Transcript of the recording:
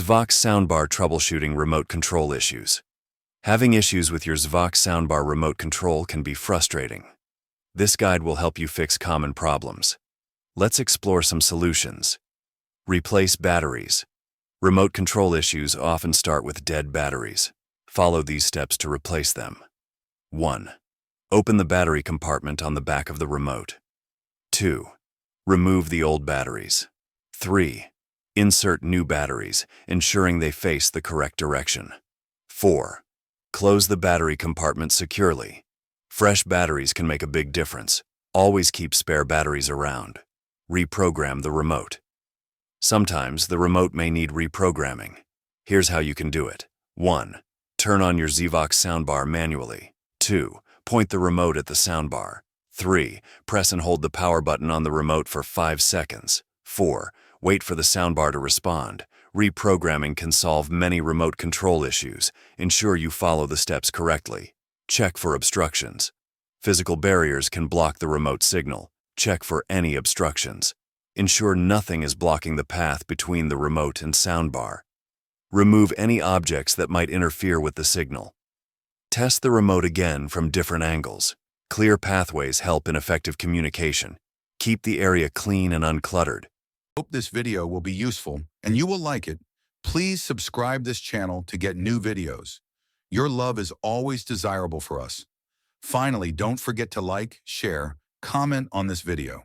Zvox Soundbar Troubleshooting Remote Control Issues. Having issues with your Zvox Soundbar remote control can be frustrating. This guide will help you fix common problems. Let's explore some solutions. Replace batteries. Remote control issues often start with dead batteries. Follow these steps to replace them. 1. Open the battery compartment on the back of the remote. 2. Remove the old batteries. 3. Insert new batteries, ensuring they face the correct direction. 4. Close the battery compartment securely. Fresh batteries can make a big difference. Always keep spare batteries around. Reprogram the remote. Sometimes the remote may need reprogramming. Here's how you can do it. 1. Turn on your Zvox soundbar manually. 2. Point the remote at the soundbar. 3. Press and hold the power button on the remote for 5 seconds. 4. Wait for the soundbar to respond. Reprogramming can solve many remote control issues. Ensure you follow the steps correctly. Check for obstructions. Physical barriers can block the remote signal. Check for any obstructions. Ensure nothing is blocking the path between the remote and soundbar. Remove any objects that might interfere with the signal. Test the remote again from different angles. Clear pathways help in effective communication. Keep the area clean and uncluttered. Hope this video will be useful and you will like it. Please subscribe this channel to get new videos. Your love is always desirable for us. Finally, don't forget to like, share, comment on this video.